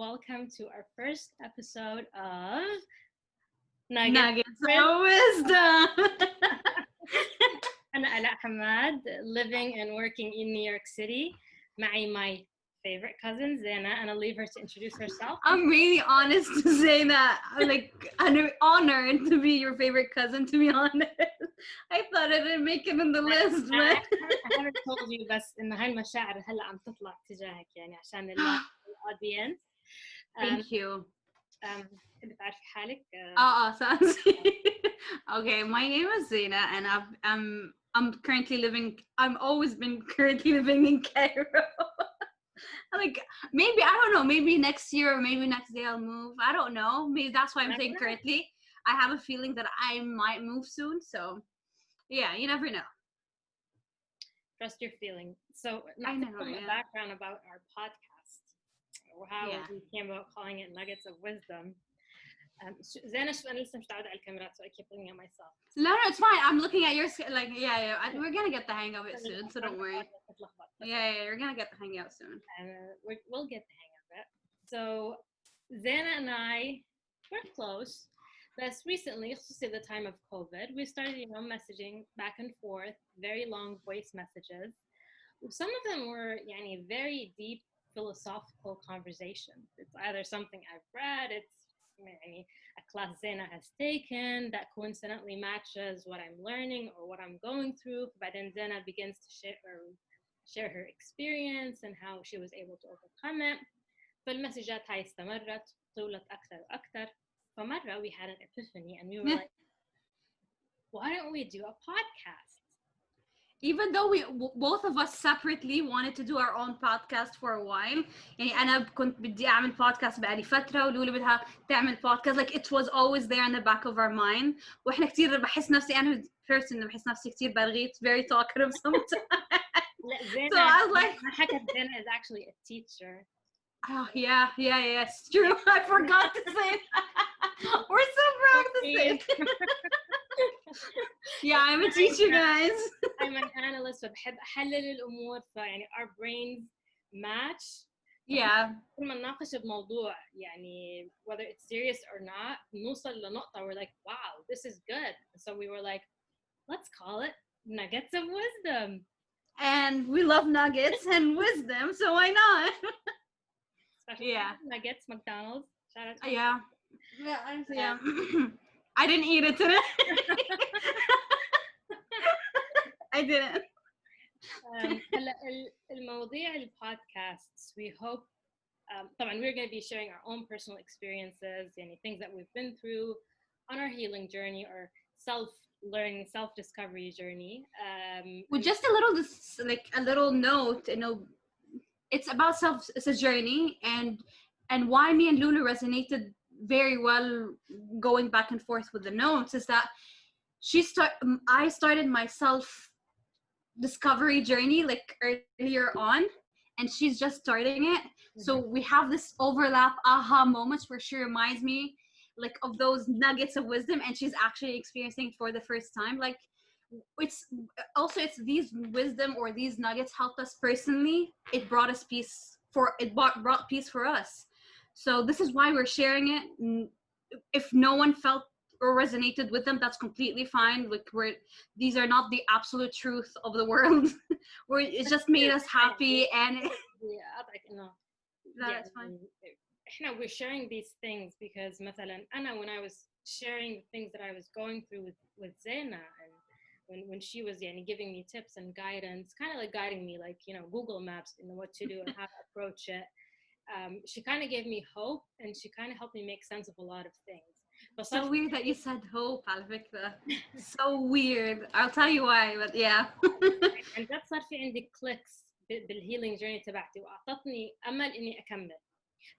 welcome to our first episode of Nuggets. Nuggets of wisdom. أنا آلاء حماد, living and working in New York City. معي my favorite cousin, Zena, and I'll leave her to introduce herself. I'm really honest to say that I'm honored to be your favorite cousin, to be honest. I thought I didn't make it in the list, but I haven't told you, بس إن هاي المشاعر هلا عم تطلع تجاهك يعني عشان الaudience. Thank you. تحبي تعرفي حالك؟ sounds okay. My name is Zena, and I'm currently living. I've always been currently living in Cairo. Maybe I don't know. Maybe next year or maybe next day I'll move. I don't know. Maybe that's why I'm saying currently. I have a feeling that I might move soon. So, yeah, you never know. Trust your feeling. So, I know. A background about our podcast, or how we came about calling it Nuggets of Wisdom. زينة شو أنا لسه مش متعودة على الكاميرات, so I keep looking at myself. No, it's fine. I'm looking at your we're gonna get the hang of it soon, so don't worry. Yeah, you're gonna get the hang out soon. We'll get the hang of it. So Zena and I were close, but recently, especially at the time of COVID, we started, messaging back and forth, very long voice messages. Some of them were, very deep philosophical conversations. It's either something I've read, it's a class Zena has taken that coincidentally matches what I'm learning or what I'm going through. But then Zena begins to share her experience and how she was able to overcome it. فالمسجات هاي استمرت, طولت أكثر وأكثر. فمرة we had an epiphany and we were like, why don't we do a podcast? Even though we both of us separately wanted to do our own podcast for a while. يعني أنا كنت بدي أعمل podcast بقالي فترة, ولولي بدها تعمل podcast. Like it was always there in the back of our mind. وإحنا كتير بحس نفسي أنا person بحس نفسي كتير برغيت, very talkative sometimes. So I was like, Zena is actually a teacher. Oh yeah, it's true. I forgot to say that. We're so proud to say it. Yeah, I'm a teacher, guys. I'm an analyst, فبحب أحلل الأمور, فيعني our brains match. Yeah. لما نناقش بموضوع, whether it's serious or not, نوصل لنقطة we're like, wow, this is good. So we were like, let's call it Nuggets of Wisdom. And we love nuggets and wisdom, so why not? Especially nuggets, McDonald's. Shout out to Yeah. I didn't eat it today. I didn't. المواضيع البودcasts, we hope, طبعا we're going to be sharing our own personal experiences, things that we've been through on our healing journey or self-learning, self-discovery journey. With just a little note, it's about it's a journey, and why me and Lulu resonated very well going back and forth with the notes is that I started my self-discovery journey earlier on, and she's just starting it. Mm-hmm. So we have this overlap aha moments where she reminds me of those nuggets of wisdom, and she's actually experiencing it for the first time. It's these wisdom or these nuggets helped us personally. It brought us peace brought peace for us. So this is why we're sharing it. If no one felt or resonated with them, that's completely fine. These are not the absolute truth of the world. It just made us happy, and that's fine. We're sharing these things because مثلا أنا when I was sharing the things that I was going through with Zena, and when she was giving me tips and guidance, kind of guiding me Google Maps, what to do and how to approach it. She kind of gave me hope, and she kind of helped me make sense of a lot of things. But so weird that you said hope, على فكرة. So weird. I'll tell you why, but yeah. And that صار في عندي clicks بالhealing journey تبعتي, وأعطتني أمل إني أكمل.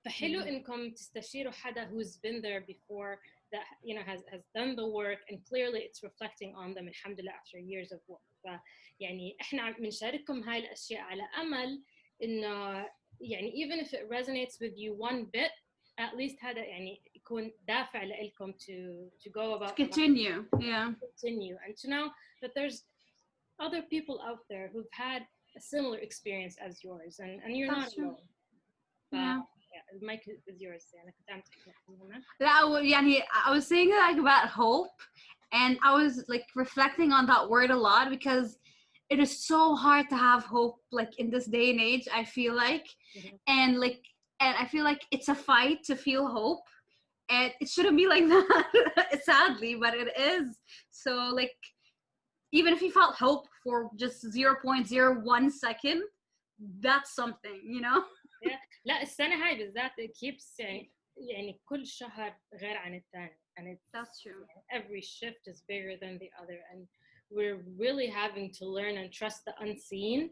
فحلو إنكم تستشيروا حدا who's been there before, that has done the work, and clearly it's reflecting on them الحمد لله after years of work. إحنا بنشارككم هاي الأشياء على أمل إنه even if it resonates with you one bit, at least هذا يكون دافع لكم to go about continue and to know that there's other people out there who've had a similar experience as yours, and you're not alone. the mic is yours. يعني كنت عم تحكي عنها. لا يعني I was saying like about hope, and I was like reflecting on that word a lot because it is so hard to have hope like in this day and age, I feel like. And I feel like it's a fight to feel hope, and it shouldn't be like that sadly, but it is. So like even if you felt hope for just 0.01 second, that's something, you know. لا السنة هاي بالذات it keeps يعني كل شهر غير عن الثاني, and That's true. every shift is bigger than the other, and we're really having to learn and trust the unseen.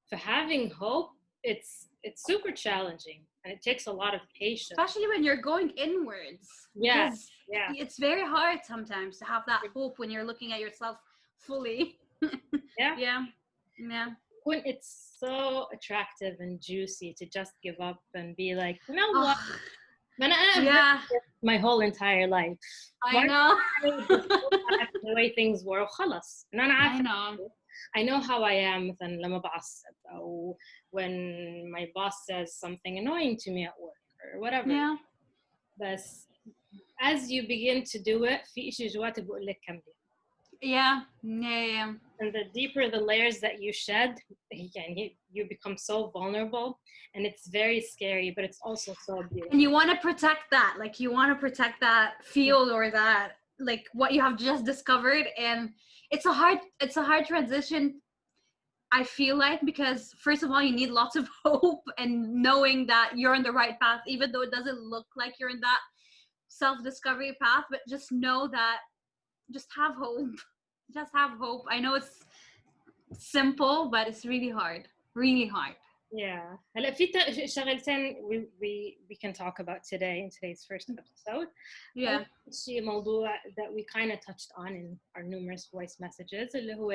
For having hope, it's super challenging, and it takes a lot of patience, especially when you're going inwards. Yeah. It's very hard sometimes to have that hope when you're looking at yourself fully. Yeah. When it's so attractive and juicy to just give up and be like, you know what? Yeah. My whole entire life. I know. The way things were خلاص. I know how I am مثلا لما بعصب أو when my boss says something annoying to me at work or whatever. Yeah. But as you begin to do it, في إشي جواتك بقول لك كملي. Yeah. And the deeper the layers that you shed, you become so vulnerable, and it's very scary, but it's also so beautiful. And you want to protect that, like you want to protect that field or that, like what you have just discovered. And it's a hard transition, I feel like, because first of all, you need lots of hope and knowing that you're on the right path, even though it doesn't look like you're in that self-discovery path. But just know that, just have hope. Just have hope. I know it's simple, but it's really hard. Yeah. هلا في شغلتين we can talk about today in today's first episode. Yeah. شيء موضوع that we kind of touched on in our numerous voice messages اللي هو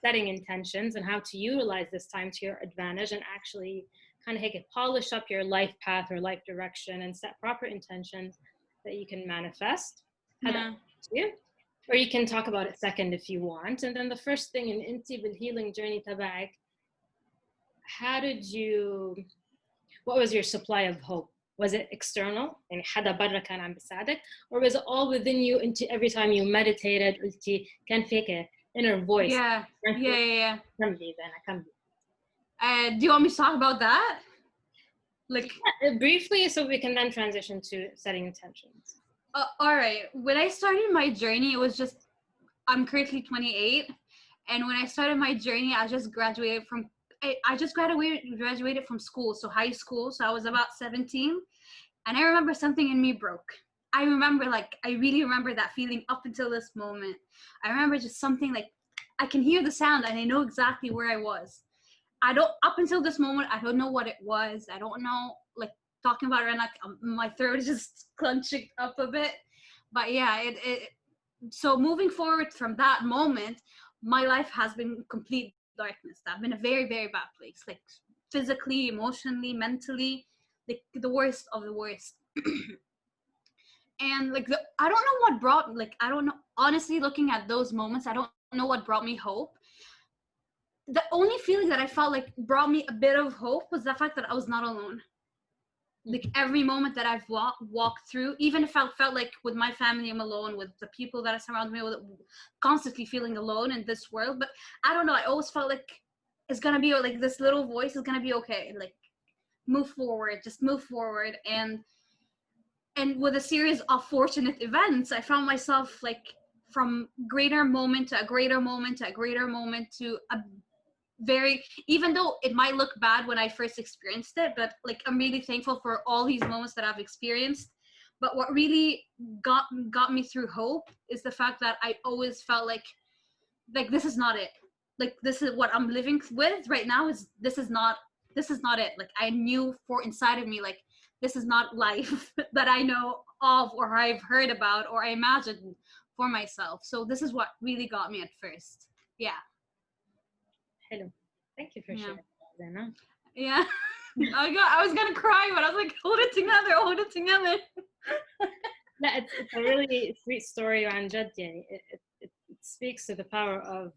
setting intentions and how to utilize this time to your advantage and actually kind of polish up your life path or life direction and set proper intentions that you can manifest. Or you can talk about it second if you want. And then the first thing in انتي بالhealing journey تبعك, what was your supply of hope? Was it external? يعني حدا برا كان عم بيساعدك? Or was it all within you into every time you meditated قلتي كان فيك inner voice? Yeah. كملي. Do you want me to talk about that? Like briefly, so we can then transition to setting intentions. All right. When I started my journey, it was just, I'm currently 28, and when I started my journey, I just graduated from school, so high school. So I was about 17, and I remember something in me broke. I really remember that feeling up until this moment. I remember just something like, I can hear the sound and I know exactly where I was. Up until this moment, I don't know what it was. I don't know, like, talking about it right now, my throat is just clenching up a bit. But yeah, so moving forward from that moment, my life has been complete darkness. I've been in a very, very bad place, like physically, emotionally, mentally, like the worst of the worst. And like I don't know what brought, like, I don't know, honestly, looking at those moments, I don't know what brought me hope. The only feeling that I felt like brought me a bit of hope was the fact that I was not alone. Like every moment that I've walked through, even if I felt like with my family I'm alone, with the people that are surrounding me, with constantly feeling alone in this world. But I don't know, I always felt like it's gonna be like this little voice is gonna be okay, like move forward, just move forward. And with a series of fortunate events, I found myself like from greater moment to a greater moment to a greater moment to a very, even though it might look bad when I first experienced it, but like I'm really thankful for all these moments that I've experienced. But what really got me through hope is the fact that I always felt like this is not it. Like this is what I'm living with right now, this is not it. Like I knew for inside of me, like this is not life that I know of or I've heard about or I imagined for myself. So this is what really got me at first. Yeah. Hello. Thank you for sharing that, Zena. Yeah. I was gonna cry, but I was like, hold it together. No, it's a really sweet story عن جد يعني. It speaks to the power of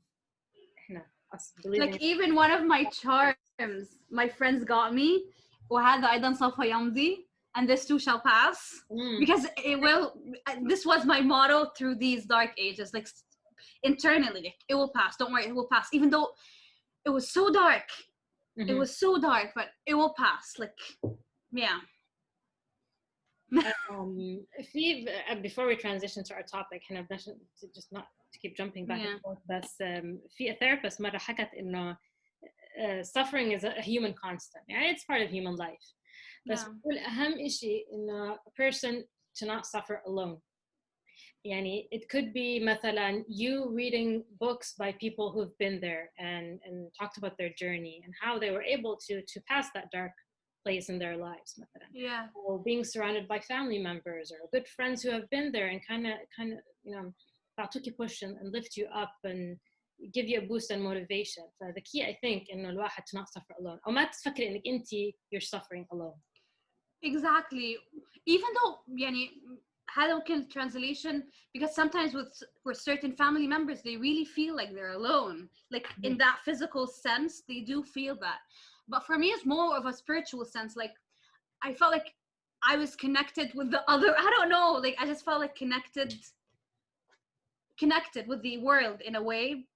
us believing. Like even one of my charms my friends got me, وهذا أيضا سوف يمضي. and this too shall pass. Because it will, this was my motto through these dark ages, like internally, like, it will pass, don't worry, it will pass, even though it was so dark. It was so dark, but it will pass. Like, yeah. Before we transition to our topic, just not to keep jumping back and forth, بس في a therapist مرة حكت إنه suffering is a human constant. يعني it's part of human life. بس بقول أهم إشي إنه a person to not suffer alone. يعني it could be مثلا you reading books by people who've been there and talked about their journey and how they were able to pass that dark place in their lives مثلا. Yeah. Or being surrounded by family members or good friends who have been there and kind of you know تعطوكي push and lift you up and give you a boost and motivation. So the key I think إنه الواحد to not suffer alone. أو ما تفكري إنك أنتي you're suffering alone. Exactly. Even though يعني هذا ممكن translation, because sometimes with certain family members they really feel like they're alone, like in that physical sense they do feel that, but for me it's more of a spiritual sense. Like I felt like I was connected with the other, I don't know, like I just felt like connected with the world in a way.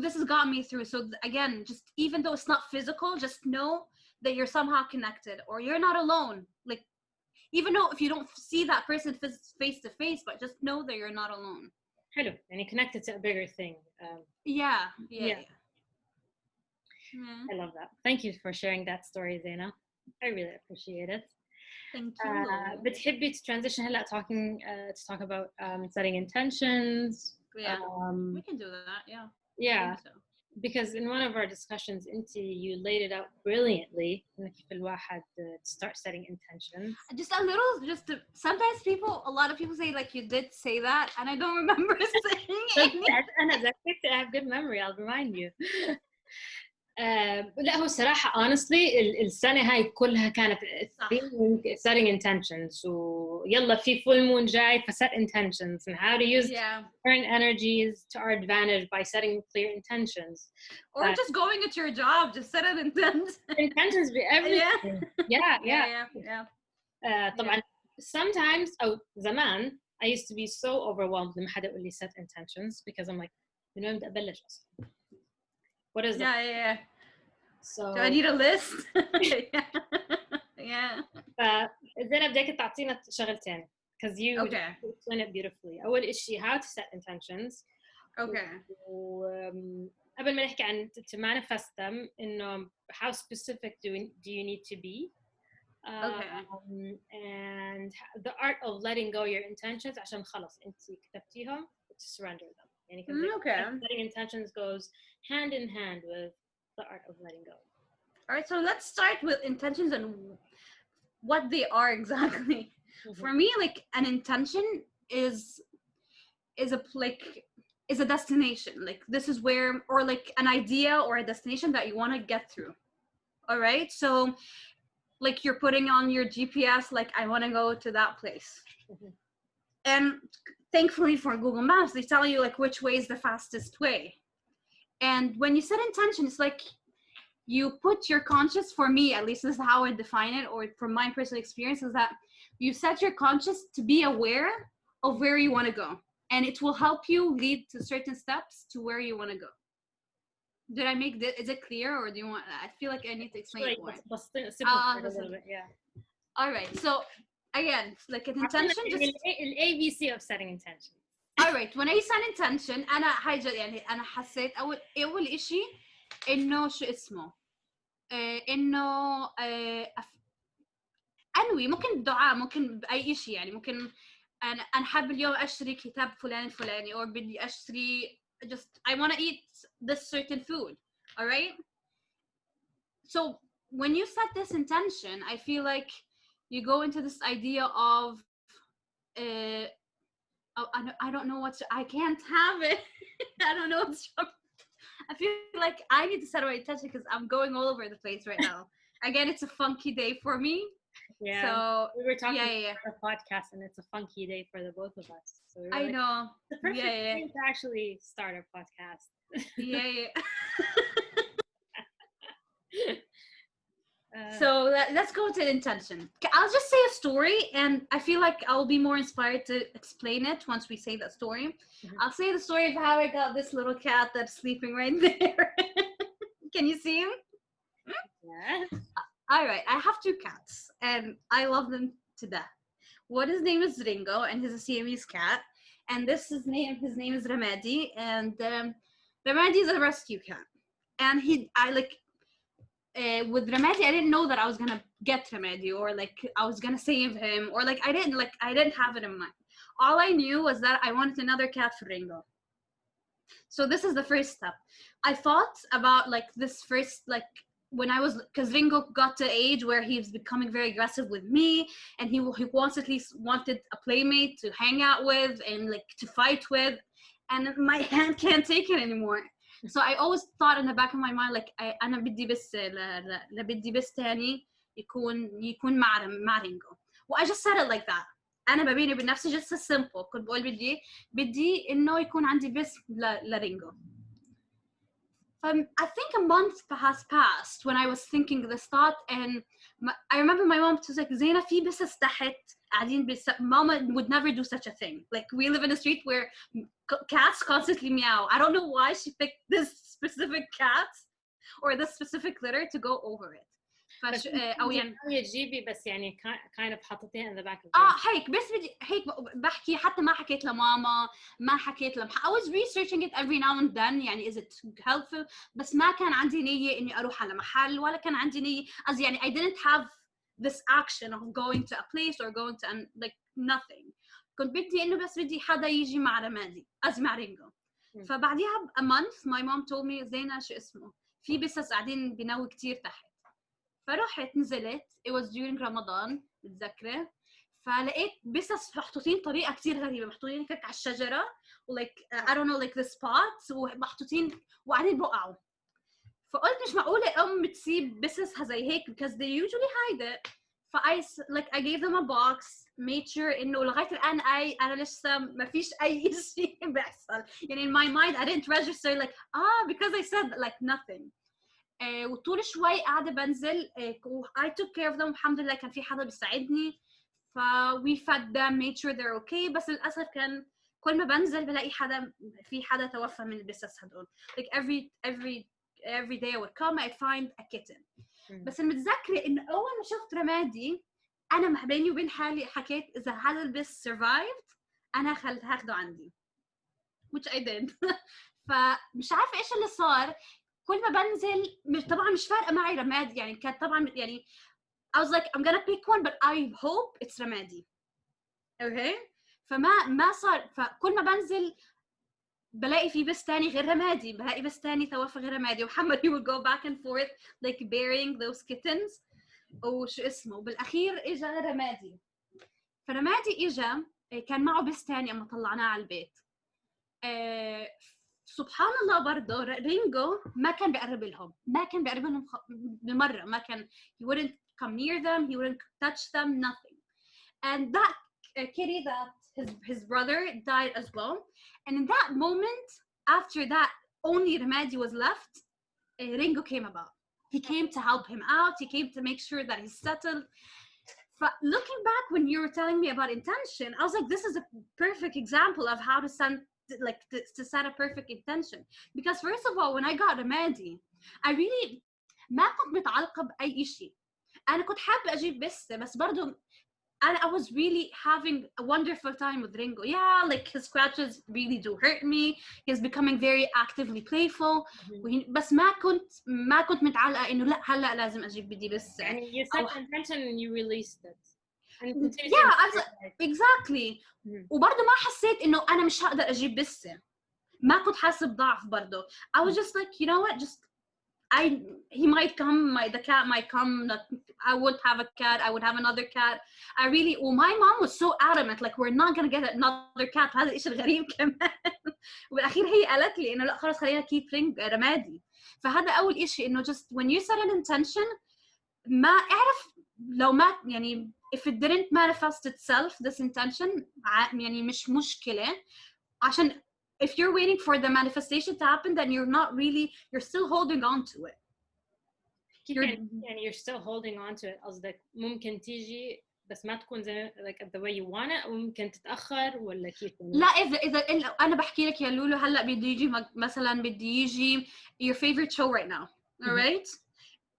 This has got me through. So again, just even though it's not physical, just know that you're somehow connected, or you're not alone. Like, even though if you don't see that person face to face, but just know that you're not alone. Hello, and you're connected to a bigger thing. Yeah. I love that. Thank you for sharing that story, Zaina. I really appreciate it. Thank you. بتحبي to transition هلا to talk about setting intentions? Yeah, we can do that. Yeah. Yeah. Because in one of our discussions, you laid it out brilliantly. كيف الواحد to start setting intentions. Just a little, sometimes a lot of people say like you did say that, and I don't remember saying it. I have good memory. I'll remind you. لا هو الصراحة honestly السنة هاي كلها كانت setting intentions ويلا في full moon جاي set intentions and how to use current energies to our advantage by setting clear intentions. Or just going at your job, just set an intentions be everything. Yeah. طبعا sometimes أو زمان I used to be so overwhelmed لما حدا يقول لي set intentions because I'm like من وين بدي أبلش أصلا. What is that? Yeah. So do I need a list? Yeah. فإذا بدك تعطينا شغلتين because you explain it beautifully. أول إشي how to set intentions. Okay. قبل ما نحكي عن to manifest them إنه how specific do you need to be. And the art of letting go your intentions عشان خلص أنت كتبتيهم to surrender them. يعني setting intentions goes hand in hand with the art of letting go. All right, so let's start with intentions and what they are exactly. For me, like an intention is a destination. Like this is where, or like an idea or a destination that you want to get through. All right, so like you're putting on your GPS, like I want to go to that place. And thankfully for Google Maps, they tell you like which way is the fastest way. And when you set intention, it's like you put your conscious, for me at least, this is how I define it, or from my personal experience, is that you set your conscious to be aware of where you want to go, and it will help you lead to certain steps to where you want to go. Did I make this? Is it clear, or do you want? I feel like I need to explain it more. Yeah. All right. So again, like an intention, just the ABC of setting intention. All right. When I set intention, أنا حسيت أول إشي إنه شو اسمه إنه أنوي ممكن دعاء ممكن بأي إشي يعني ممكن أنا حابب اليوم أشتري كتاب فلان الفلاني أو بدي أشتري just I want to eat this certain food. All right. So when you set this intention, I feel like you go into this idea of I don't know I can't have it. I don't know what's wrong. I feel like I need to set my intention because I'm going all over the place right now. Again, it's a funky day for me. Yeah. So we were talking about a podcast, and it's a funky day for the both of us. So I know. The perfect thing to actually start a podcast. So let's go to the intention. I'll just say a story, and I feel like I'll be more inspired to explain it once we say that story. I'll say the story of how I got this little cat that's sleeping right there. Can you see him? Yes. All right, I have 2 cats, and I love them to death. His name is Ringo, and he's a Siamese cat. And his name is Ramadi, and Ramadi is a rescue cat. And with Ramadi, I didn't know that I was gonna get Ramadi, or like I was gonna save him, or like I didn't have it in mind. All I knew was that I wanted another cat for Ringo. So this is the first step. I thought about like this first, like when I was, because Ringo got to age where he's becoming very aggressive with me, and he constantly wanted a playmate to hang out with and like to fight with, and my hand can't take it anymore. So I always thought in the back of my mind like أنا بدي بس بدي بس تاني يكون مع رينجو. Well, I just said it like that. أنا ببيني بنفسي just as simple. كنت بقول بدي إنه يكون عندي بس لرينجو. I think a month has passed when I was thinking this thought, and I remember my mom was like, Zaina, في بسس تحت قاعدين Mama would never do such a thing. Like, we live in a street where cats constantly meow. I don't know why she picked this specific cat or this specific litter to go over it. أو يعني تجيبي بس يعني kind of حطيتيها in the back of the هيك بس بدي هيك بحكي، حتى ما حكيت لماما، ما حكيت I was researching it every now and then يعني is it helpful، بس ما كان عندي نية إني أروح على محل، ولا كان عندي نية يعني I didn't have this action of going to a place or going to like nothing. كنت بدي إنه بس بدي حدا يجي مع رمادي مع رينجو. فبعديها a month my mom told me زينة شو اسمه في بسس قاعدين بينوي كتير تحت. فرحت نزلت it was during رمضان متذكرة، فلقيت بسس محطوطين طريقة كتير غريبة، محطوطين هيك على الشجرة like I don't know like the spots، ومحطوطين وقاعدين بوقعوا. فقلت مش معقولة بتسيب بسسها زي هيك because they usually hide it. I gave them a box, made sure إنه لغاية الآن أنا لسه ما فيش أي شيء بيحصل يعني in my mind I didn't register like because I said like nothing. وطول شوي قاعدة بنزل I took care of them الحمد لله، كان في حدا بيساعدني، we fed them, made sure they're okay. بس للأسف كان كل ما بنزل بلاقي في حدا توفى من البسس هدول. like every day I would come I'd find a kitten. بس المتذكرة إنه أول ما شفت رمادي أنا بيني وبين حالي حكيت إذا هذا البس survived أنا هاخده عندي which I did. فمش عارفة إيش اللي صار، كل ما بنزل طبعا مش فارقة معي رمادي يعني، كانت طبعا يعني I was like I'm gonna pick one but I hope it's رمادي. okay ما صار. فكل ما بنزل بلاقي في بس تاني غير رمادي، بلاقي بس تاني توفى غير رمادي، ومحمد he would go back and forth like burying those kittens. وشو اسمه بالأخير إجا رمادي. فرمادي إجا كان معه بس تاني أما طلعناه على البيت. سبحان الله برضه رينجو ما كان بيقرب لهم بالمرة، ما كان he wouldn't come near them, he wouldn't touch them, nothing. And that kitty that his brother died as well. And in that moment, after that, only Ramadi was left. Ringo came about. He came to help him out. He came to make sure that he's settled. But looking back, when you were telling me about intention, I was like, this is a perfect example of how to send, like, to set a perfect intention. Because first of all, when I got Ramadi, I really ما كنت متعلقة بأي شيء. أنا كنت حابة أجيب بس برضو and I was really having a wonderful time with Ringo. Yeah, like his scratches really do hurt me. He's becoming very actively playful. بس ما كنت متعلقة إنه لا هلا لازم أجيب بدي بس. يعني you set intention and you released it. And exactly. وبرضه ما حسيت إنه أنا مش هقدر أجيب بس. ما كنت حاسة بضعف برضه. I was just like, you know what, just he might come, the cat might come, I would have a cat, I would have another cat. I really, my mom was so adamant, like we're not gonna get another cat. هذا الإشي الغريب كمان. وبالأخير هي قالت لي إنه لا خلاص خلينا keep رمادي. فهذا أول إشي إنه just when you set an intention ما أعرف لو ما يعني if it didn't manifest itself this intention يعني مش مشكلة عشان if you're waiting for the manifestation to happen, then you're still holding on to it. كيف you're يعني you're still holding on to it قصدك ممكن تيجي بس ما تكون زي like the way you want it وممكن تتأخر ولا كيف لا اذا انا بحكي لك يا لولو هلا بده يجي مثلا بده يجي your favorite show right now alright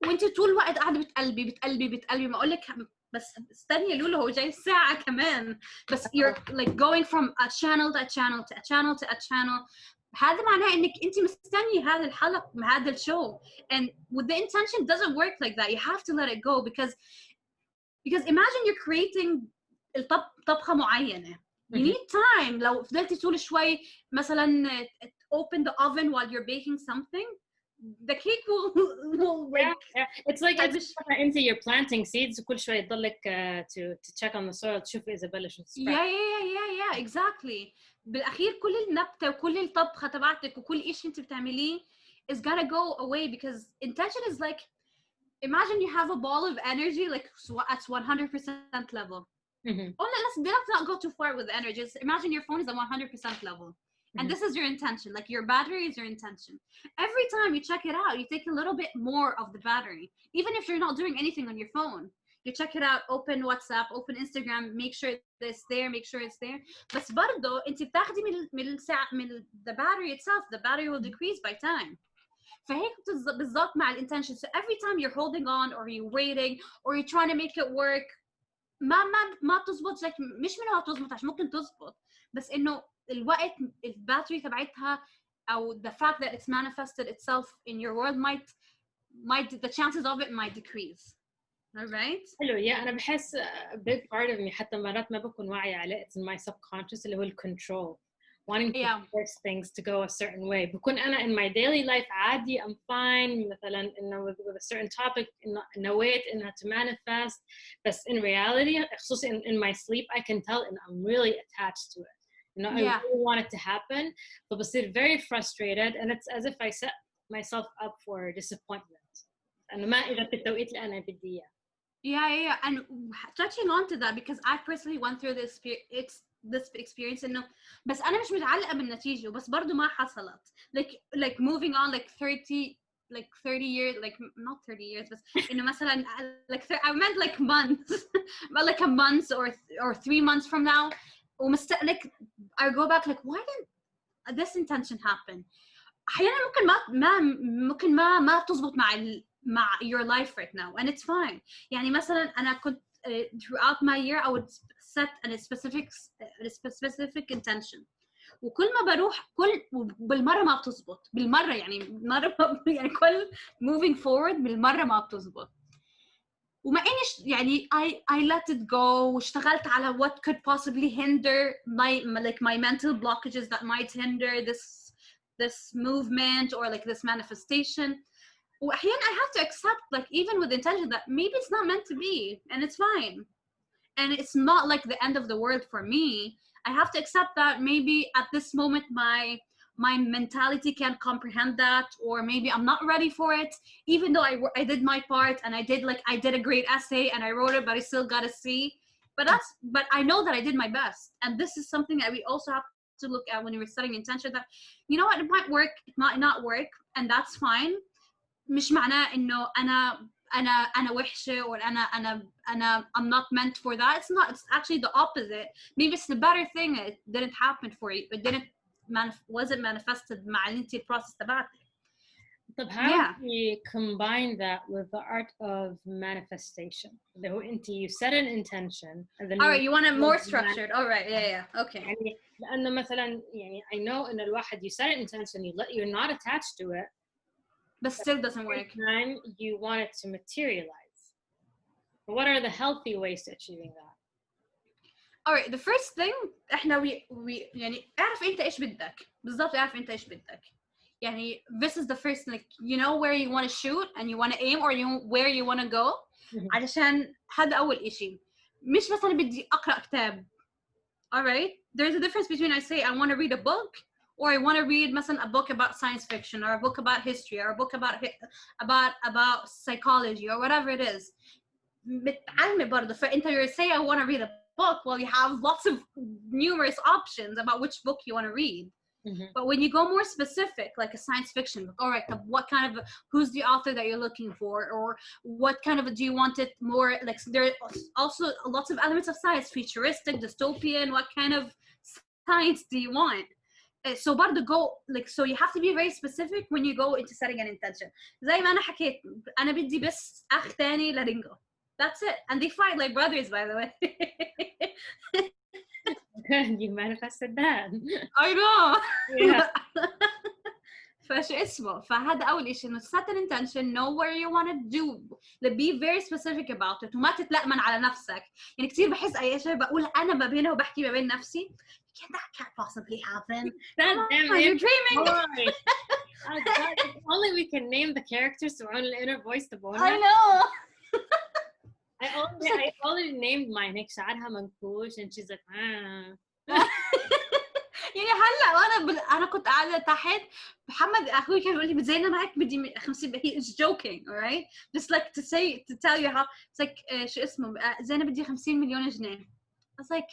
وانت طول الوقت قاعده بتقلبي ما اقول لك بس استني يا لولو هو جاي ساعه كمان بس you're like going from a channel to a channel to a channel to a channel هذا معناه انك انت مستني هذا الحلقه هذا الشو and with the intention doesn't work like that you have to let it go because imagine you're creating طبخه معينه you need time لو فضلتي طول شوي مثلا open the oven while you're baking something the cake will like it's like انت you're planting seeds كل شوي تضلك to check on the soil تشوف اذا بلشت yeah exactly بالاخير كل النبته وكل الطبخه تبعتك وكل شيء انت بتعمليه is gonna go away because intention is like imagine you have a ball of energy like at 100% level let's not go too far with the energy. Just imagine your phone is at 100% level and this is your intention, like your battery is your intention. Every time you check it out you take a little bit more of the battery even if you're not doing anything on your phone. You check it out, open WhatsApp, open Instagram, make sure it's there, make sure it's there. بس برضو انت بتاخدي من the battery itself, the battery will decrease by time. فهيك بالضبط مع الانتنشن. So every time you're holding on or you're waiting or you're trying to make it work ما بتزبط like مش منها تزبط عشان ممكن تزبط بس انه الوقت الباتري تبعتها او the fact that it's manifested itself in your world might the chances of it might decrease. Alright. حلو أنا بحس a big part of me حتى مرات ما بكون واعية عليه it's in my subconscious اللي هو control wanting to force things to go a certain way. بكون أنا in my daily life عادي I'm fine مثلا إنه with a certain topic إنه نويت إنها to manifest بس in reality خصوصي in my sleep I can tell and I'm really attached to it. You know I really want it to happen فبصير very frustrated and it's as if I set myself up for disappointment. أنا ما إذا في التوقيت اللي أنا بدي إياه. Yeah and touching on to that because I personally went through this experience انه بس انا مش متعلقه بالنتيجه وبس برضو ما حصلت like moving on like 30 years like not 30 years بس انه مثلا like I meant like months but like a month or 3 months from now like I go back like why didn't this intention happen احيانا ممكن ما تزبط مع your life right now and it's fine يعني مثلا انا كنت throughout my year I would set a specific intention وكل ما بروح بالمره ما بتزبط بالمره يعني يعني كل moving forward بالمره ما بتزبط وما انيش يعني I let it go واشتغلت على what could possibly hinder my mental blockages that might hinder this movement or like this manifestation واحيانا I have to accept like even with intention that maybe it's not meant to be and it's fine and it's not like the end of the world for me. I have to accept that maybe at this moment my mentality can't comprehend that or maybe I'm not ready for it even though I did my part and I did a great essay and I wrote it but I still got a C but I know that I did my best and this is something that we also have to look at when we're setting intention that you know what it might work it might not work and that's fine مش معناه انه انا وحشه or انا I'm not meant for that. It's actually the opposite. Maybe it's the better thing it didn't happen for you. It wasn't manifested مع انت البروسس تبعتك. طب how do you combine that with the art of manifestation? اللي هو انت you set an intention and then alright you want it more structured. Alright yeah okay. يعني لانه مثلا يعني I know ان الواحد you set an intention you're not attached to it but still doesn't work. Time you want it to materialize. What are the healthy ways to achieving that? Alright, the first thing احنا we يعني اعرف انت ايش بدك بالضبط اعرف انت ايش بدك يعني this is the first like you know where you want to shoot and you want to aim or where you want to go علشان هذا اول اشي مش مثلا بدي اقرا كتاب. Alright, there's a difference between I say I want to read a book or I want to read مثلا a book about science fiction or a book about history or a book about psychology or whatever it is. بتعلمي برضه فانت you say I want to read a book well you have lots of numerous options about which book you want to read Mhm. But when you go more specific, like a science fiction book, all right, what kind of, who's the author that you're looking for, or what kind of, do you want it more like, there are also lots of elements of science, futuristic, dystopian, what kind of science do you want? So برضه go like, so you have to be very specific when you go into setting an intention. زي ما أنا حكيت أنا بدي بس أخ تاني لرينجو. That's it. And they fight like brothers, by the way. You manifested that. I know. Yeah. فشو اسمه، فهذا أول إشي إنه set an intention, know where you want to do, be very specific about it وما تتلأمن على نفسك. يعني كتير بحس أي شيء بقول أنا ما بينه وبحكي ما بين نفسي that can't possibly happen. That damn you're dreaming. Oh, God, if only we can name the characters to our own inner voice the bonus. I know. I already named mine هيك شعرها منكوش and she's like يعني هلا وانا انا كنت قاعده تحت محمد اخوي كان بيقول لي بتزينه معك بدي 50. he is joking, alright, just like to tell you how it's like شو اسمه زينه بدي 50 مليون جنيه. I was like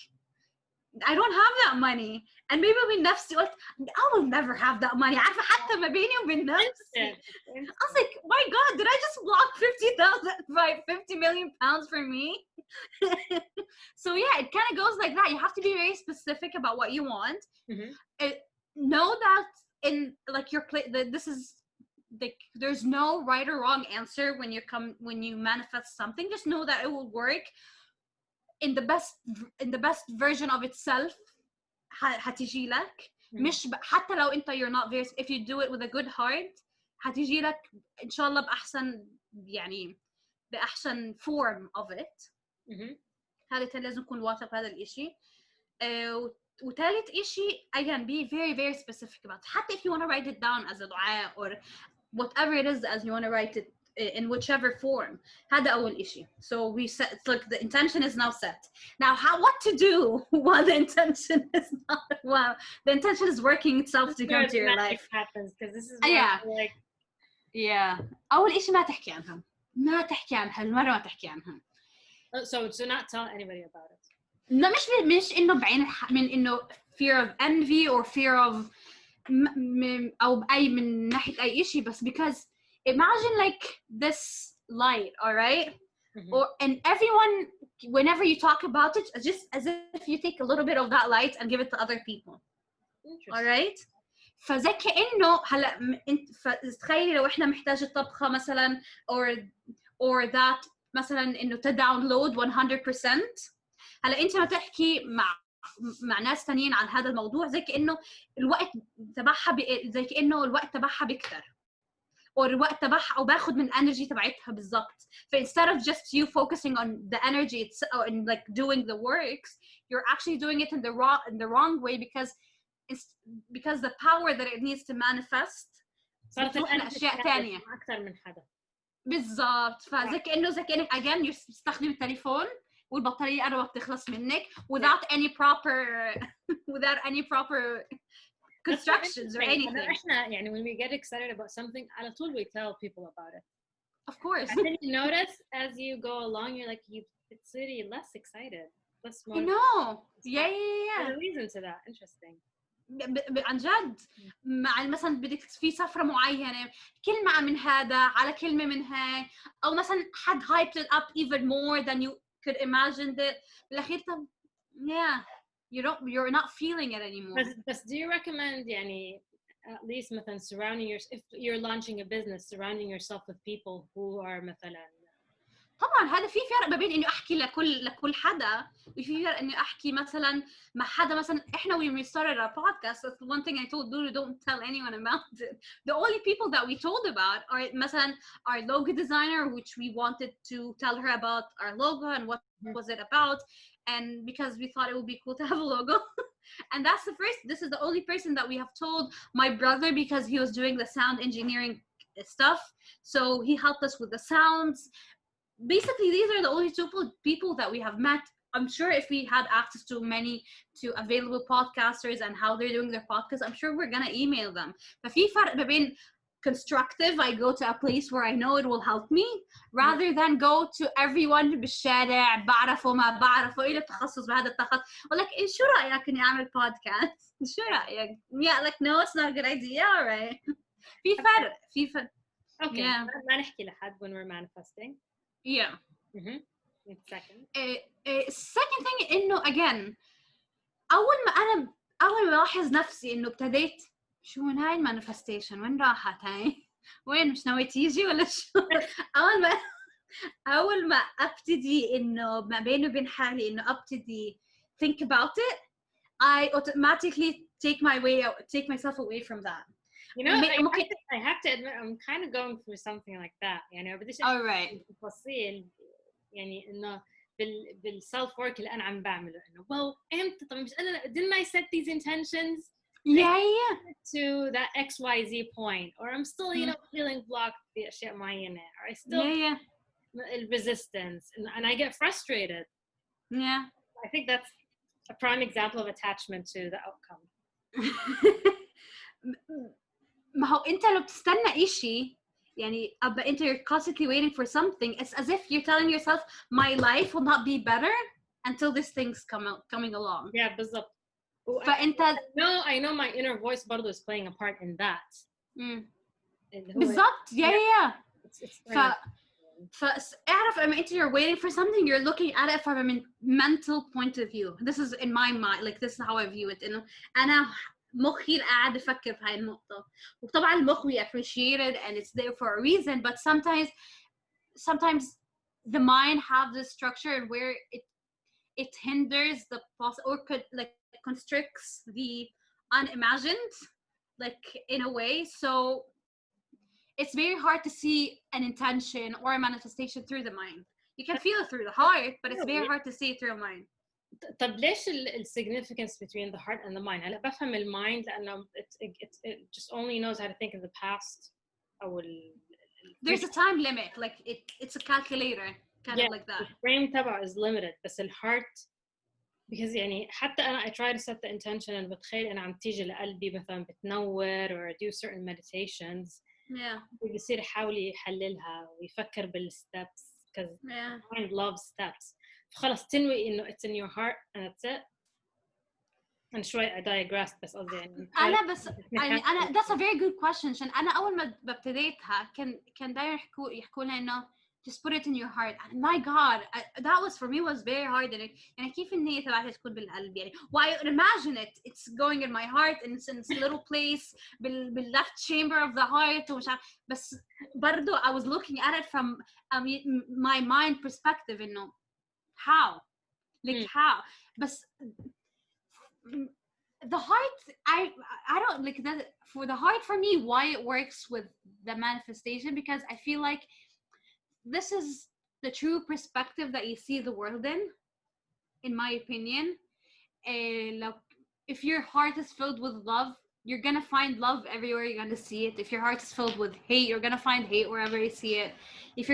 I don't have that money, and maybe من نفسي قلت I will never have that money. عارفة حتى ما بيني وبين نفسي I was like my God, did I just block 50 million pounds for me? So yeah, it kind of goes like that. You have to be very specific about what you want. Mm-hmm. Know that in like your this is like there's no right or wrong answer when you manifest something. Just know that it will work in the best version of itself. هتيجي لك مش حتى لو انت you're not very, if you do it with a good heart هتيجي لك ان شاء الله باحسن يعني باحسن form of it. هذا لازم يكون واثق بهذا الاشي. وثالث اشي again be very very specific about it. حتى if you want to write it down as a دعاء or whatever it is as you want to write it in whichever form. هذا أول إشي. So we set, it's like the intention is now set. Now what to do while the intention is not, well, the intention is working itself to come to your life. Happens because this is like أول إشي ما تحكي عنها. ما تحكي عنها المرة ما تحكي عنها. So not tell anybody about it. لا مش إنه بعين من إنه fear of envy or fear of أو أي من ناحية أي إشي بس because imagine like this light, all right? And everyone, whenever you talk about it, just as if you take a little bit of that light and give it to other people. All right? فزي كأنه هلا تخيلي لو احنا محتاجة طبخة مثلا or that مثلا إنه تداونلود 100%. هلا أنت ما تحكي مع ناس تانيين عن هذا الموضوع زي كأنه الوقت تبعها زي كأنه الوقت تبعها بكتر. or الوقت تبعها أو باخد من energy تبعتها بالضبط. instead of just you focusing on the energy itself and like doing the works, you're actually doing it in the wrong way because the power that it needs to manifest بتروح لأشياء تانية أكثر من حدا. بالضبط. فزي كأنك again you تستخدم التليفون والبطارية قربت تخلص منك without any proper constructions or anything. يعني when we get excited about something على طول we tell people about it. Of course. And then you notice as you go along you're like it's really less excited. Less more. I know. Yeah. There's a reason to that. Interesting. عن جد مع مثلا بدك في سفرة معينة كلمة من هذا على كلمة من هاي أو مثلا حد hyped it up even more than you could imagine it بالأخير you're not feeling it anymore. But do you recommend يعني at least مثلا if you're launching a business surrounding yourself with people who are مثلا طبعا هذا في فرق ما بين انه احكي لكل حدا وفي فرق انه احكي مثلا مع حدا مثلا احنا when we started our podcast that's the one thing I told Duru don't tell anyone about it. The only people that we told about are مثلا our logo designer which we wanted to tell her about our logo and what was it about and because we thought it would be cool to have a logo and this is the only person that we have told. My brother because he was doing the sound engineering stuff so he helped us with the sounds. Basically these are the only two people that we have met. I'm sure if we had access to available podcasters and how they're doing their podcast I'm sure we're gonna email them. ففي فرق ما بين constructive. I go to a place where I know it will help me rather than go to everyone بالشارع بعرفه ما بعرفه إيه التخصص بهذا التخصص ولا إيه شو رأيك إني أعمل بودكاست شو رأيك yeah like no it's not a good idea alright في فرق Okay, yeah ما نحكي لحد when we're manifesting. yeah Second. second thing إنه again أول ما ألاحظ نفسي إنه ابتديت شو من هاي المانيفستيشن وين راحت هاي وين مش ناوي تيجي ولا شو أول ما أبتدي إنه ما بيني وبين حالي إنه أبتدي think about it I automatically take myself away from that. You know, I have to admit I'm kind of going through something like that. يعني بديش تفاصيل يعني إنه بالself work اللي أنا عم بعمله إنه well إمتى طب مش أنا didn't I set these intentions yeah to that XYZ point or I'm still you know feeling blocked بأشياء معينة or I still resistance and I get frustrated. Yeah. I think that's a prime example of attachment to the outcome. ما هو أنت لو بتستنى إشي يعني أنت you're constantly waiting for something it's as if you're telling yourself my life will not be better until these things coming along. Yeah بالضبط. فأنت I know my inner voice برضو is playing a part in that. بالضبط yeah. فاعرف I mean you're waiting for something you're looking at it from a mental point of view. This is in my mind like this is how I view it إنه أنا مخي قاعد أفكر في هاي النقطة وطبعا المخ we appreciate it and it's there for a reason but sometimes the mind have this structure where it hinders the or could like constricts the unimagined like in a way so it's very hard to see an intention or a manifestation through the mind. You can feel it through the heart but it's very hard to see it through the mind. طب ليش ال significance between the heart and the mind؟ هلا بفهم المايند لأنه it just only knows how to think of the past أو there's a time limit like it's a calculator kind of like that. The frame تبعه is limited بس الheart because يعني حتى أنا I try to set the intention and بتخيل أنا عم تيجي لقلبي مثلا بتنور or do certain meditations بيصير يحاول يحللها ويفكر بالsteps because mind loves steps. خلاص تنوي إنه it's in your heart and that's it. أنا شوي I digress بس قصدي يعني أنا that's a very good question عشان أنا أول ما ابتديتها كان دايما يحكوا لنا إنه just put it in your heart and my God that was for me was very hard يعني كيف النية تبعتها تكون بالقلب يعني why imagine it's going in my heart and it's in this little place بال left chamber of the heart ومش عارف بس برضو I was looking at it from my mind perspective إنه how like how but the heart I don't like that for the heart for me why it works with the manifestation because I feel like this is the true perspective that you see the world in my opinion if your heart is filled with love you're gonna find love everywhere you're gonna see it. If your heart is filled with hate you're gonna find hate wherever you see it. If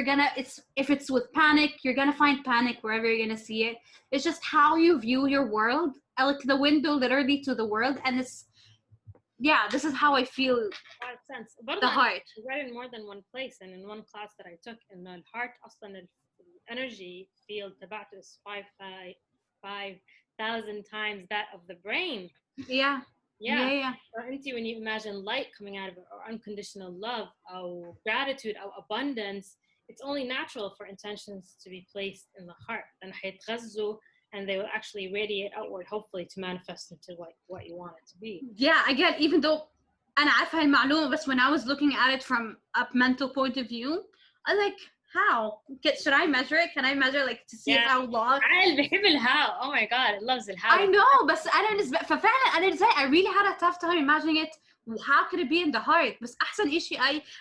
it's with panic you're gonna find panic wherever you're gonna see it. It's just how you view your world like the window literally to the world and it's this is how I feel. Makes sense. The heart I read in more than one place and in one class that I took in the heart أصلا energy field تبعته is 5,000 times that of the brain. Yeah. So when you imagine light coming out of it or unconditional love or gratitude or abundance it's only natural for intentions to be placed in the heart and حيتغذوا and they will actually radiate outward hopefully to manifest into what you want it to be. Again even though أنا عارفة المعلومة بس when I was looking at it from a mental point of view I like how should I measure it? Can I measure like to see how long? I بحب الهاو. Oh my God, it loves the how. I know بس أنا ففعلا أنا I really had a tough time imagining it. How could it be in the heart? بس أحسن إشي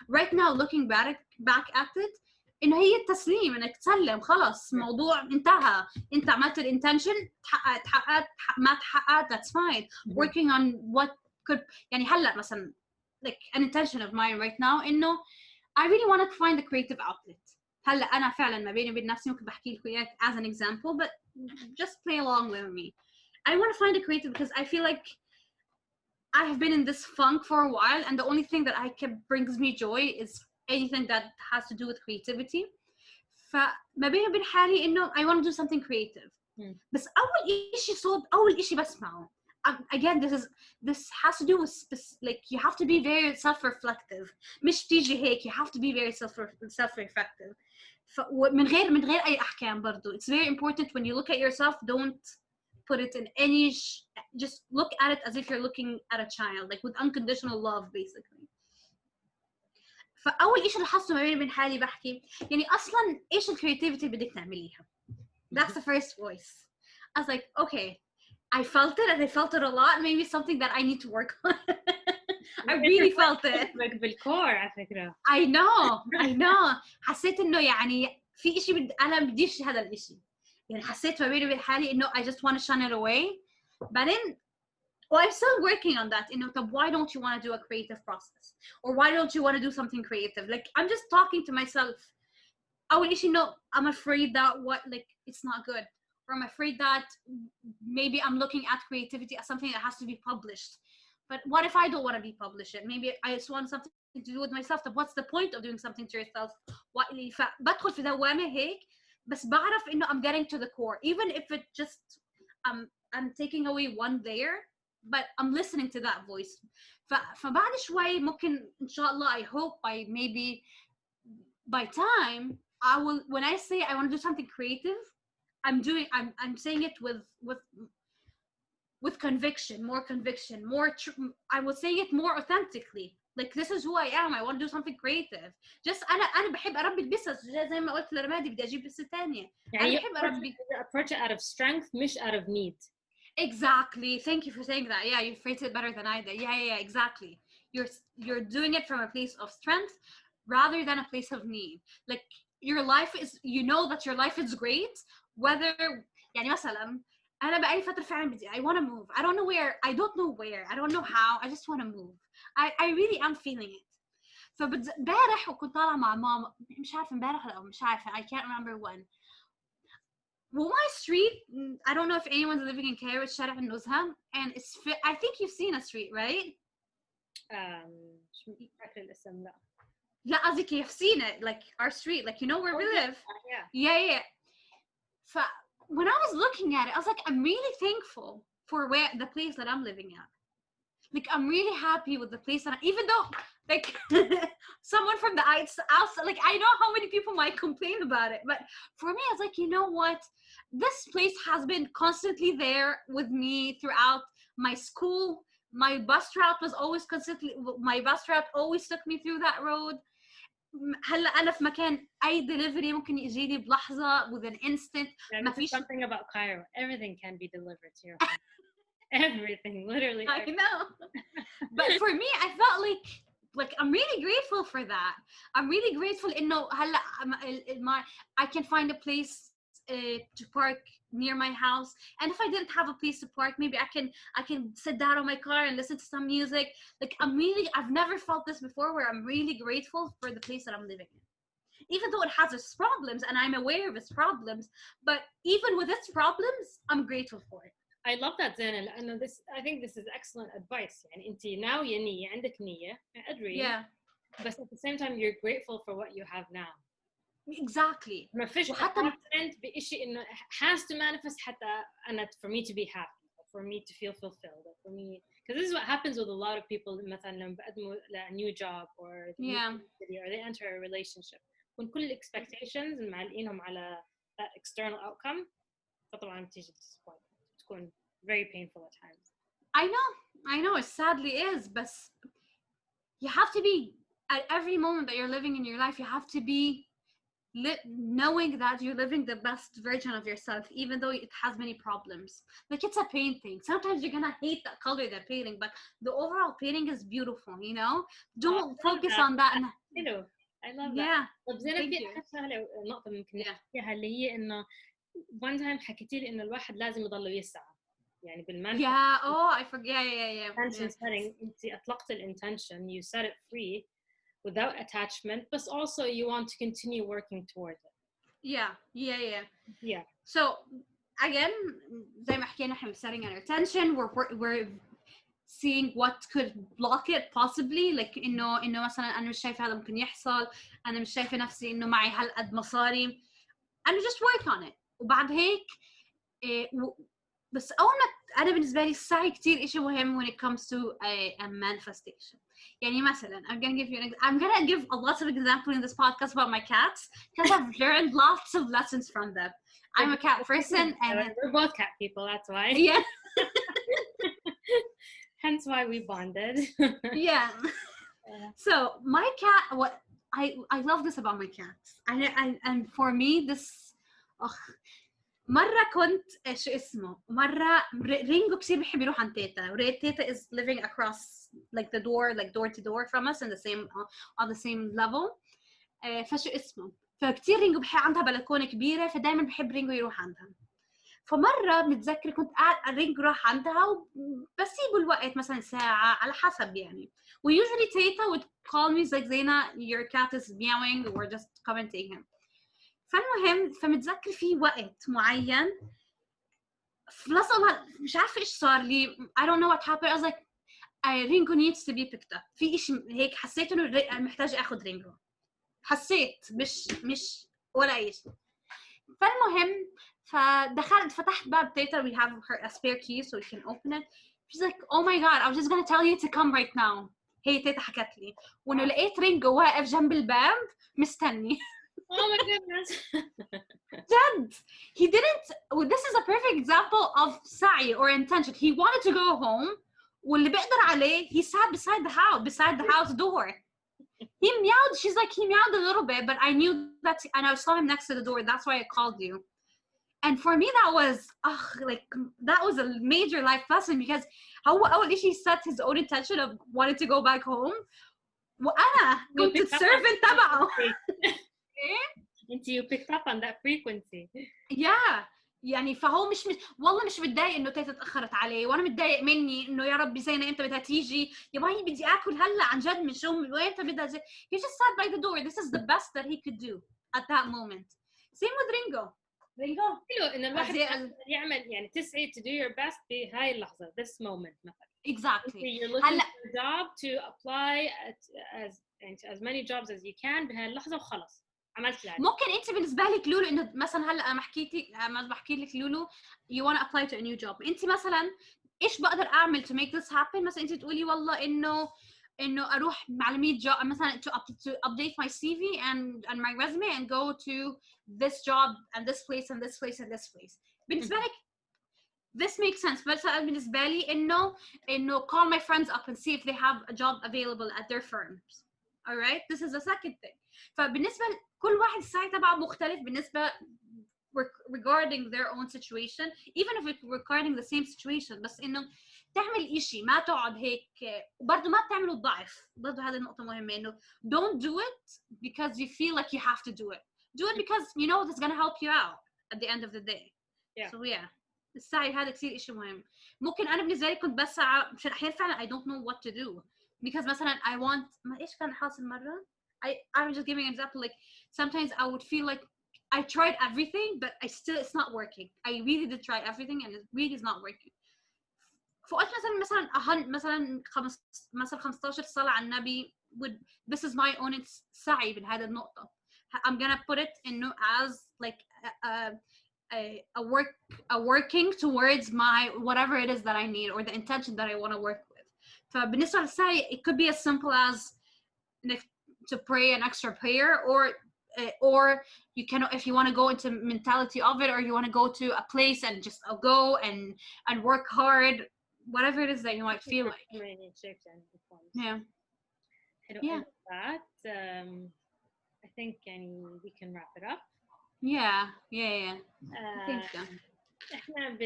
right now looking back at it إنه هي التسليم إنك تسلم خلاص موضوع انتهى أنت عملت الانتنشن تحققت ما تحققت that's fine. Working on what could يعني هلا مثلا like an intention of mine right now إنه I really want to find a creative outlet. هلا أنا فعلا ما بيني وبين نفسي ممكن بحكي لكم إياه as an example but just play along with me. I want to find a creative because I feel like I have been in this funk for a while, and the only thing that brings me joy is anything that has to do with creativity. فما بيني وبين حالي إنه I want to do something creative. بس أول إشي بسمعه. Again, this has to do with like you have to be very self-reflective. مش تيجي هيك. You have to be very self-reflective. من غير أي أحكام برضو. It's very important when you look at yourself, don't put it in any just look at it as if you're looking at a child, like with unconditional love basically. فأول إشي لاحظته ما بيني وبين حالي بحكي يعني أصلاً إيش الكرياتيفيتي بدك تعمليها. That's the first voice. I was like, okay, I felt it and I felt it a lot. Maybe something that I need to work on. I really felt it. بالكور على فكرة. I know. حسيت إنه يعني في إشي أنا بديش هذا الإشي. يعني حسيت ما بيني وبين حالي إنه I just want to shun it away. بعدين I'm still working on that. إنه طب why don't you want to do a creative process? Or why don't you want to do something creative? Like I'm just talking to myself. أول إشي إنه I'm afraid that it's not good. Or I'm afraid that maybe I'm looking at creativity as something that has to be published. But what if I don't want to be published? Maybe I just want something to do with myself. But what's the point of doing something to yourself? بدخل في دوامة هيك بس بعرف إنه I'm getting to the core. Even if it just I'm taking away one layer, but I'm listening to that voice. فبعد شوي ممكن إن شاء الله I hope by time I will, when I say I want to do something creative, I'm saying it with conviction, more I will say it more authentically. Like this is who I am. I want to do something creative. Just أنا بحب أربي البسس زي ما قلت لرمادي بدي أجيب بسة تانية. يعني approach it out of strength مش out of need. Exactly. Thank you for saying that. Yeah, you phrased it better than I did. Yeah, exactly. You're doing it from a place of strength rather than a place of need. Like your life is, you know that your life is great whether يعني مثلا أنا بأي فترة فعلا بدي I want to move. I don't know where. I don't know how. I just want to move. I really am feeling it. فبارح وكنت طالعة مع ماما مش عارفة امبارح أو مش عارفة I can't remember when. Well, my street, I don't know if anyone's living in Cairo, it's شارع النزهة, and I think you've seen a street, right? مش فاكرة الاسم لا. لا قصدي you've seen it, like our street, like you know where we live. Yeah. When I was looking at it, I was like, I'm really thankful for the place that I'm living at. Like I'm really happy with the place that even though like someone from the outside, like I know how many people might complain about it, but for me I was like, you know what, this place has been constantly there with me throughout my school. My bus route always took me through that road. هلا أنا في مكان أي delivery ممكن يجي لي بلحظة with an instant. ما فيش something about Cairo. Everything can be delivered to your home. Everything, literally. I know. But for me, I felt like I'm really grateful for that. I'm really grateful إنه هلا I can find a place to park near my house, and if I didn't have a place to park, maybe I can sit down on my car and listen to some music. Like I've never felt this before, where I'm really grateful for the place that I'm living in, even though it has its problems and I'm aware of its problems, but even with its problems I'm grateful for it. I love that زينة لأنه I think this is excellent advice. يعني أنت ناوية نية عندك نية أدري. Yeah. But at the same time you're grateful for what you have now. Exactly. ما فيش attachment بإشي إنه has to manifest حتى أنا for me to be happy, for me to feel fulfilled, for me, because this is what happens with a lot of people مثلا لما بقدموا a new job or or they enter a relationship when كل expectations معلقينهم على that external outcome فطبعا بتيجي disappointment. تكون very painful at times. I know it sadly is, but you have to be at every moment that you're living in your life, you have to be knowing that you're living the best version of yourself, even though it has many problems. Like it's a painting. Sometimes you're gonna hate that color they're painting, but the overall painting is beautiful, you know? Don't focus on that. I love that. Yeah. طب زينة في سهلة نقطة ممكن نحكيها اللي هي إنه one time حكيتي لي إنه الواحد لازم يضل يسعى يعني بالمنطق. Yeah, I forget. Yeah. Intention setting. أنت أطلقت intention, you set it free without attachment, but also you want to continue working towards it. Yeah. So again, زي ما حكينا احنا setting our intention, we're seeing what could block it possibly, like انه مثلا انا مش شايفه هذا ممكن يحصل، انا مش شايفه نفسي انه معي هالقد مصاري، انا just work on it. وبعد هيك بس اول ما انا بالنسبه لي السعي كتير شيء مهم when it comes to a manifestation. يعني مثلا I'm gonna give a lot of examples in this podcast about my cats because I've learned lots of lessons from them. I'm a cat person and we're both cat people, that's why. Yeah. Hence why we bonded. Yeah. So my cat, what I love this about my cats. And for me this مرة كنت شو اسمه، مرة رينجو كثير بيحب يروح عند تيتا، تيتا is living across like the door, like door to door from us in the same on the same level. فشو اسمه، فكتير رينجو بحب عندها بلكونة كبيرة، فدايما بحب رينجو يروح عندها. فمرة متذكرة كنت قاعد رينجو راح عندها وبسيبه الوقت مثلا ساعة على حسب يعني. Usually تيتا would call me like زينة your cat is meowing or just come and take him. فالمهم فمتذكر في وقت معين لحظة مش عارفة إيش صار لي. I don't know what happened. I was like Ringo needs to be picked up. في إيش هيك حسيت إنه محتاج أخذ رينجو. حسيت مش ولا أي شيء. فالمهم فدخلت فتحت باب تيتا. We have her a spare key so we can open it. She's like oh my god I was just gonna tell you to come right now. هي تيتا حكت لي وإنه لقيت رينجو واقف جنب الباب مستني. Oh my goodness. Dad, he didn't. Well, this is a perfect example of sa'i or intention. He wanted to go home. واللي بقدر عليه, he sat beside the house door. He meowed. She's like, he meowed a little bit, but I knew that, and I saw him next to the door. That's why I called you. And for me, that was a major life lesson because أول شيء set his own intention of wanting to go back home. وأنا كنت السيرفنت تبعه. You picked up on that frequency. Yeah. يعني فهو والله مش متضايق انه تيتا تاخرت عليه وانا متضايق مني انه يا ربي زينة امتى بدها تيجي يا ماي بدي اكل هلا عن جد من شو وين بدها he just sat by the door. This is the best that he could do at that moment. Same with Ringo. حلو ان الواحد يعمل يعني تسعي to do your best بهاي اللحظة this moment مثلا. Exactly. You're looking for a job to apply as many jobs as you can بهاي اللحظة وخلص. ممكن انت بالنسبه لك لولو انه مثلا هلا انا بحكي لك لولو you want to apply to a new job. انت مثلا ايش بقدر اعمل to make this happen؟ مثلا انت تقولي والله انه اروح على 100 job مثلا to update my CV and my resume and go to this job and this place and this place and this place. بالنسبه لك this makes sense. بس بالنسبه لي انه call my friends up and see if they have a job available at their firms. All right, this is the second thing. فبالنسبه كل واحد السعي تبعه مختلف بالنسبه regarding their own situation, even if it's regarding the same situation. بس انه تعمل إشي ما تقعد هيك وبرضه ما بتعمله الضعف. برضه هذه النقطه مهمه انه don't do it because you feel like you have to do it. Do it because you know it's going to help you out at the end of the day. Yeah. So yeah, السعي هذا كثير إشي مهم. ممكن انا بالنسبه لي كنت بسعى مش احيانا فعلا I don't know what to do because مثلا I want ما ايش كان حاصل مره I'm just giving an example. Like sometimes I would feel like I tried everything, but it's not working. I really did try everything, and it really is not working. فقلت مثلا 15 صلاة على النبي would this is my own سعي بهذا النقطة. I'm gonna put it as like a working towards my whatever it is that I need or the intention that I want to work with. فبالنسبة للسعي it could be as simple as to pray an extra prayer or you can if you want to go into mentality of it or you want to go to a place and just go and work hard, whatever it is that you might feel like. Yeah. Yeah. That I think we can wrap it up. Yeah. I think so. احنا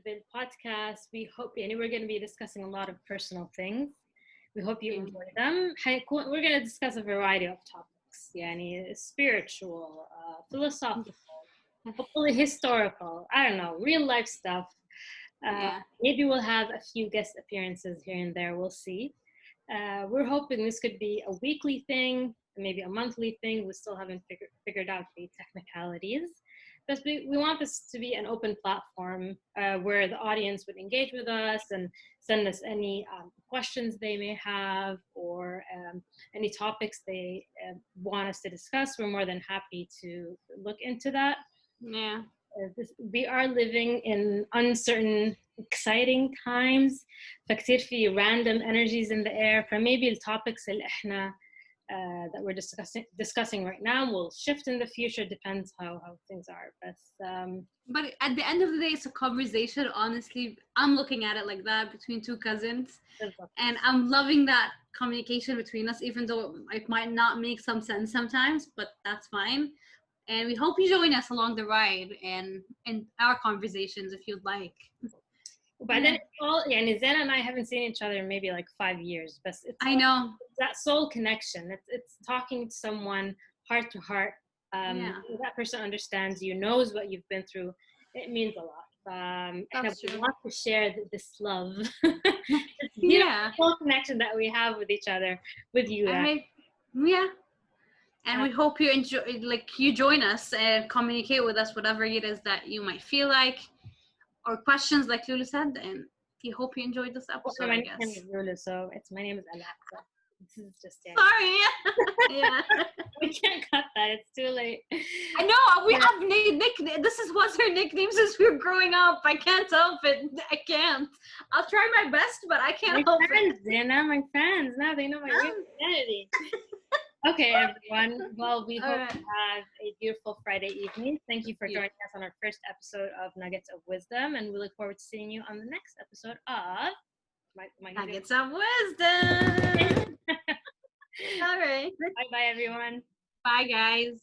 بالpodcast we hope we're going to be discussing a lot of personal things. We hope you enjoy them. We're going to discuss a variety of topics. Spiritual, philosophical, hopefully historical, I don't know, real life stuff. Maybe we'll have a few guest appearances here and there. We'll see. We're hoping this could be a weekly thing, maybe a monthly thing. We still haven't figured out the technicalities. Because we want this to be an open platform where the audience would engage with us and send us any questions they may have, or any topics they want us to discuss. We're more than happy to look into that. Yeah. We are living in uncertain, exciting times. فكتير في random energies in the air. فmaybe الtopics اللي احنا that we're discussing right now will shift in the future. Depends how things are. But at the end of the day, it's a conversation. Honestly, I'm looking at it like that, between two cousins, and I'm loving that communication between us, even though it might not make some sense sometimes, but that's fine. And we hope you join us along the ride and in our conversations if you'd like. But then it's all, and Zena and I haven't seen each other in maybe like 5 years, but I know that soul connection. It's talking to someone heart to heart. That person understands you, knows what you've been through. It means a lot. That's we true. want to share this love, yeah, soul connection that we have with each other, with you. And we hope you enjoy, like, you join us and communicate with us whatever it is that you might feel like, or questions, like Lulu said. And we hope you enjoyed this episode. My name is Lulu, so my name is Alexa. This is just it. Sorry. Yeah. We can't cut that. It's too late. I know. We have this was her nickname since we were growing up. I can't help it. I can't. I'll try my best, but I can't help it. Zena, my friends. Now they know my real identity. Okay, everyone. Well, we hope you have a beautiful Friday evening. Thank you for joining us on our first episode of Nuggets of Wisdom, and we look forward to seeing you on the next episode of Nuggets of Wisdom. All right. Bye, everyone. Bye, guys.